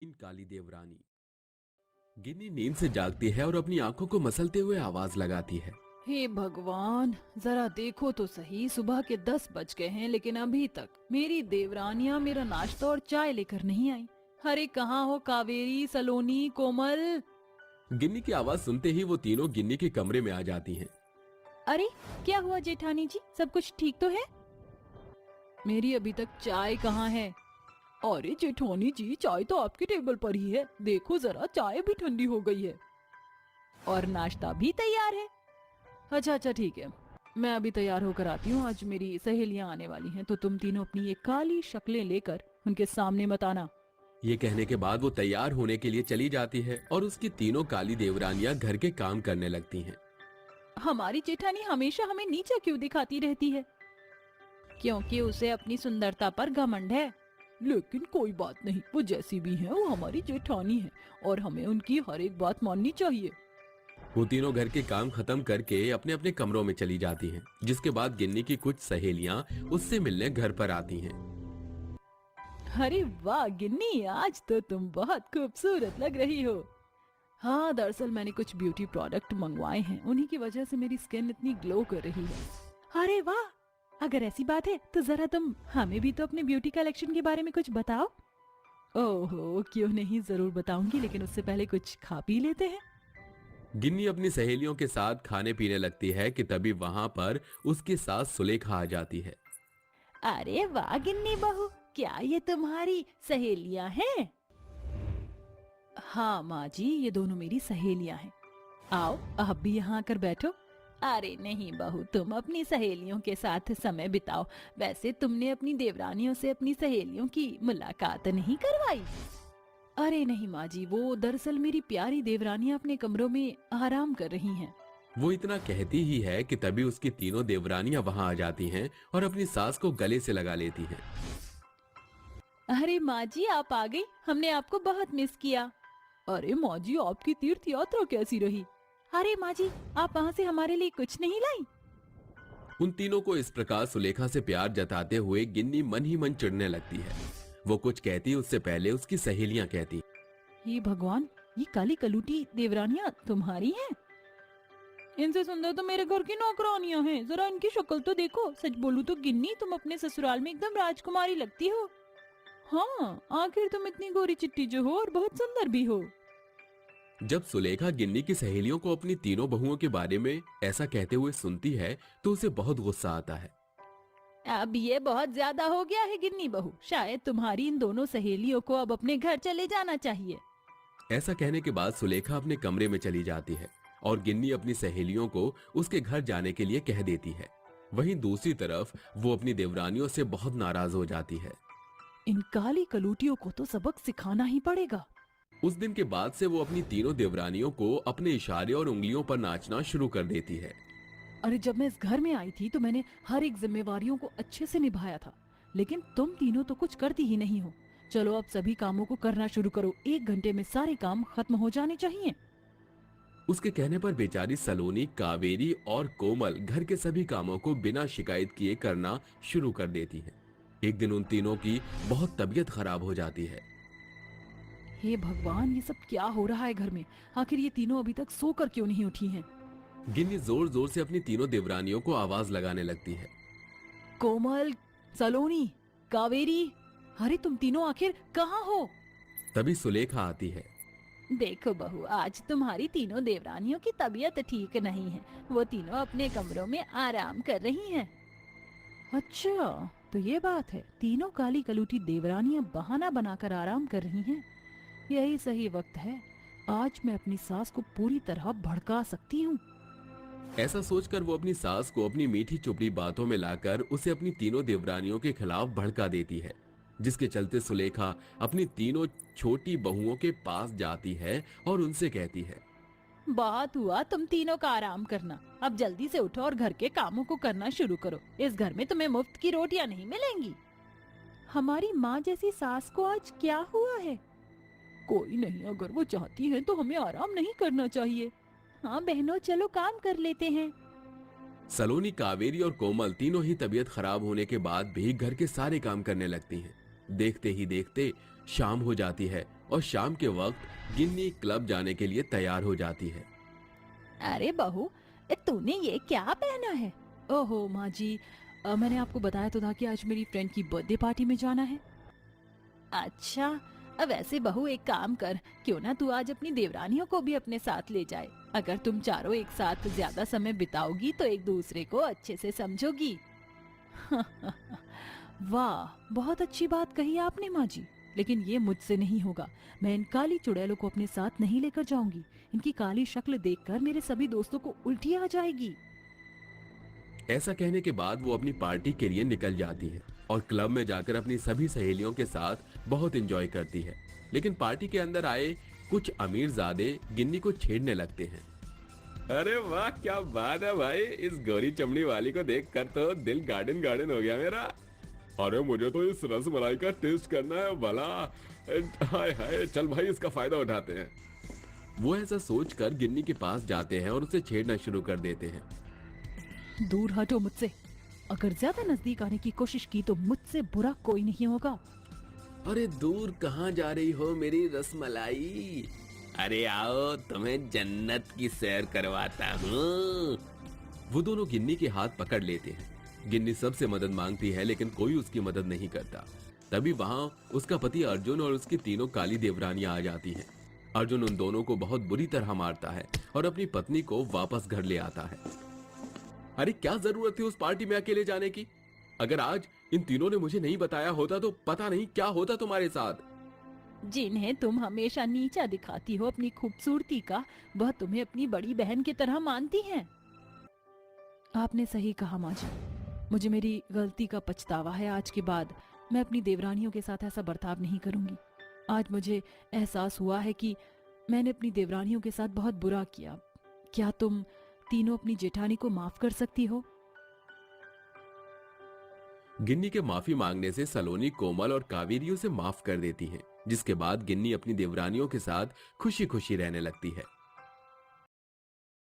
इन काली देवरानी। गिन्नी नींद से जागती है और अपनी आंखों को मसलते हुए आवाज लगाती है। हे भगवान, जरा देखो तो सही, सुबह के 10 बज गए हैं लेकिन अभी तक मेरी देवरानियां मेरा नाश्ता और चाय लेकर नहीं आई। अरे कहाँ हो कावेरी, सलोनी, कोमल? गिन्नी की आवाज सुनते ही वो तीनों गिन्नी के कमरे में आ जाती हैं। अरे क्या हुआ जेठानी जी, सब कुछ ठीक तो है? मेरी अभी तक चाय कहाँ है? अरे जेठानी जी, चाय तो आपके टेबल पर ही है, देखो जरा, चाय भी ठंडी हो गई है और नाश्ता भी तैयार है। अच्छा अच्छा ठीक है, मैं अभी तैयार होकर आती हूँ। आज मेरी सहेलियां आने वाली हैं, तो तुम तीनों अपनी ये काली शक्लें लेकर उनके सामने मत आना। ये कहने के बाद वो तैयार होने के लिए चली जाती है और उसकी तीनों काली देवरानियां घर के काम करने लगती हैं। हमारी जेठानी हमेशा हमें नीचा क्यों दिखाती रहती है? क्योंकि उसे अपनी सुंदरता पर घमंड है। लेकिन कोई बात नहीं, वो जैसी भी है वो हमारी जेठानी है और हमें उनकी हर एक बात माननी चाहिए। वो तीनों घर के काम खत्म करके अपने अपने कमरों में चली जाती हैं, जिसके बाद गिन्नी की कुछ सहेलियां उससे मिलने घर पर आती हैं। अरे वाह गिन्नी, आज तो तुम बहुत खूबसूरत लग रही हो। हाँ, दरअसल मैंने कुछ ब्यूटी प्रोडक्ट मंगवाए हैं, उन्हीं की वजह से मेरी स्किन इतनी ग्लो कर रही है। अरे वाह, अगर ऐसी बात है तो जरा तुम हमें भी तो अपने ब्यूटी कलेक्शन के बारे में कुछ बताओ। ओहो, क्यों नहीं, जरूर बताऊंगी, लेकिन उससे पहले कुछ खा पी लेते हैं। गिन्नी अपनी सहेलियों के साथ खाने पीने लगती है कि तभी वहां पर उसकी सास सुलेखा आ जाती है। अरे वाह गिन्नी बहू, क्या ये तुम्हारी सहेलियां हैं? हाँ माँ जी, ये दोनों मेरी सहेलियां हैं। आओ आप भी यहाँ आकर बैठो। अरे नहीं बहू, तुम अपनी सहेलियों के साथ समय बिताओ। वैसे तुमने अपनी देवरानियों से अपनी सहेलियों की मुलाकात नहीं करवाई? अरे नहीं माँ जी, वो दरअसल मेरी प्यारी देवरानियां अपने कमरों में आराम कर रही हैं। वो इतना कहती ही है कि तभी उसकी तीनों देवरानियां वहां आ जाती हैं और अपनी सास को गले से लगा लेती हैं। अरे माँ जी, आप आ गई, हमने आपको बहुत मिस किया। अरे माँ जी, आपकी तीर्थ यात्रा कैसी रही? अरे माँ जी, आप वहाँ से हमारे लिए कुछ नहीं लाई? उन तीनों को इस प्रकार सुलेखा से प्यार जताते हुए गिन्नी मन ही मन चिढ़ने लगती है। वो कुछ कहती उससे पहले उसकी सहेलियां कहती, हे भगवान, ये काली कलूटी देवरानियां तुम्हारी हैं? इनसे सुंदर तो मेरे घर की नौकरानियां हैं, जरा इनकी शक्ल तो देखो। सच बोलूं तो गिन्नी, तुम अपने ससुराल में एकदम राजकुमारी लगती हो। हाँ, आखिर तुम इतनी गोरी चिट्टी जो हो और बहुत सुंदर भी हो। जब सुलेखा गिन्नी की सहेलियों को अपनी तीनों बहुओं के बारे में ऐसा कहते हुए सुनती है तो उसे बहुत गुस्सा आता है। अब ये बहुत ज्यादा हो गया है गिन्नी बहू, शायद तुम्हारी इन दोनों सहेलियों को अब अपने घर चले जाना चाहिए। ऐसा कहने के बाद सुलेखा अपने कमरे में चली जाती है और गिन्नी अपनी सहेलियों को उसके घर जाने के लिए कह देती है। वहीं दूसरी तरफ वो अपनी देवरानियों से बहुत नाराज हो जाती है। इन काली कलूटियों को तो सबक सिखाना ही पड़ेगा। उस दिन के बाद से वो अपनी तीनों देवरानियों को अपने इशारे और उंगलियों पर नाचना शुरू कर देती है। अरे जब मैं इस घर में आई थी तो मैंने हर एक जिम्मेवारियों को अच्छे से निभाया था, लेकिन तुम तीनों तो कुछ करती ही नहीं हो। चलो अब सभी कामों को करना शुरू करो, 1 घंटे में सारे काम खत्म हो जाने चाहिए। उसके कहने पर बेचारी सलोनी, कावेरी और कोमल घर के सभी कामों को बिना शिकायत किए करना शुरू कर देती हैं। एक दिन उन तीनों की बहुत तबीयत खराब हो जाती है। हे भगवान, ये सब क्या हो रहा है घर में? आखिर ये तीनों अभी तक सोकर क्यों नहीं उठी हैं? गिन्नी जोर जोर से अपनी तीनों देवरानियों को आवाज लगाने लगती है। कोमल, सलोनी, कावेरी, अरे तुम तीनों आखिर कहाँ हो? तभी सुलेखा आती है। देखो बहू, आज तुम्हारी तीनों देवरानियों की तबीयत ठीक नहीं है, वो तीनों अपने कमरों में आराम कर रही हैं। अच्छा, तो ये बात है, तीनों काली कलूटी देवरानियां बहाना बनाकर आराम कर रही हैं। यही सही वक्त है, आज मैं अपनी सास को पूरी तरह भड़का सकती हूँ। ऐसा सोचकर वो अपनी सास को अपनी मीठी चुपड़ी बातों में लाकर उसे अपनी तीनों देवरानियों के खिलाफ भड़का देती है, जिसके चलते सुलेखा अपनी तीनों छोटी बहुओं के पास जाती है और उनसे कहती है, बहुत हुआ तुम तीनों का आराम करना, अब जल्दी से उठो और घर के कामों को करना शुरू करो। इस घर में तुम्हें मुफ्त की रोटियां नहीं मिलेंगी। हमारी माँ जैसी सास को आज क्या हुआ है? कोई नहीं, अगर वो चाहती है तो हमें आराम नहीं करना चाहिए। हाँ बहनों, चलो काम कर लेते हैं। सलोनी, कावेरी और कोमल तीनों ही तबीयत खराब होने के बाद भी घर के सारे काम करने लगती हैं। देखते ही देखते शाम हो जाती है और शाम के वक्त गिन्नी क्लब जाने के लिए तैयार हो जाती है। अरे बहू, तूने ये क्या पहना है? ओहो माँ जी, मैंने आपको बताया तो था कि आज मेरी फ्रेंड की बर्थडे पार्टी में जाना है। अच्छा, वैसे बहू एक काम कर, क्यों ना तू आज अपनी देवरानियों को भी अपने साथ ले जाए। अगर तुम चारों एक साथ ज्यादा समय बिताओगी तो एक दूसरे को अच्छे से समझोगी। वाह, बहुत अच्छी बात कही आपने माँ जी, लेकिन ये मुझसे नहीं होगा। मैं इन काली चुड़ैलों को अपने साथ नहीं लेकर जाऊंगी। इनकी काली शक्ल देखकर मेरे सभी दोस्तों को उल्टी आ जाएगी। ऐसा कहने के बाद वो अपनी पार्टी के लिए निकल जाती है और क्लब में जाकर अपनी सभी सहेलियों के साथ बहुत एंजॉय करती है। लेकिन पार्टी के अंदर आए कुछ अमीरजादे गिन्नी को छेड़ने लगते हैं। अरे वाह, क्या बात है भाई, इस गोरी चमड़ी वाली को देखकर तो दिल गार्डन गार्डन हो गया मेरा। अरे मुझे तो इस रसमलाई का टेस्ट करना है भला। हाय हाय, चल भाई इसका फायदा उठाते हैं। वो ऐसा सोचकर गिन्नी के पास जाते हैं और उसे छेड़ना शुरू कर देते हैं। दूर हटो मुझसे। अगर ज्यादा नजदीक आने की कोशिश की तो मुझसे बुरा कोई नहीं होगा। अरे दूर कहाँ जा रही हो मेरी रसमलाई? अरे आओ, तुम्हें जन्नत की सैर करवाता हूँ। वो दोनों गिन्नी के हाथ पकड़ लेते हैं। गिन्नी सबसे मदद मांगती है लेकिन कोई उसकी मदद नहीं करता। तभी वहां उसका पति अर्जुन और उसकी तीनों काली देवरानियां आ जाती हैं। अर्जुन उन दोनों को बहुत बुरी तरह मारता है और अपनी पत्नी को वापस घर ले आता है। अरे क्या जरूरत थी उस पार्टी में अकेले जाने की? अगर आज इन तीनों ने मुझे नहीं बताया होता तो पता नहीं क्या होता तुम्हारे साथ। जिन्हें तुम हमेशा नीचा दिखाती हो अपनी खूबसूरती का, वह तुम्हें अपनी बड़ी बहन की तरह मानती हैं। आपने सही कहा माँ जी, मुझे मेरी गलती का पछतावा है। आज के बाद मैं अपनी देवरानियों के साथ ऐसा बर्ताव नहीं करूंगी। आज मुझे एहसास हुआ है कि मैंने अपनी देवरानियों के साथ बहुत बुरा किया। क्या तुम तीनों अपनी जेठानी को माफ कर सकती हो? गिन्नी के माफी मांगने से सलोनी कोमल और कावेरी उसे माफ कर देती है, जिसके बाद गिन्नी अपनी देवरानियों के साथ खुशी खुशी रहने लगती है।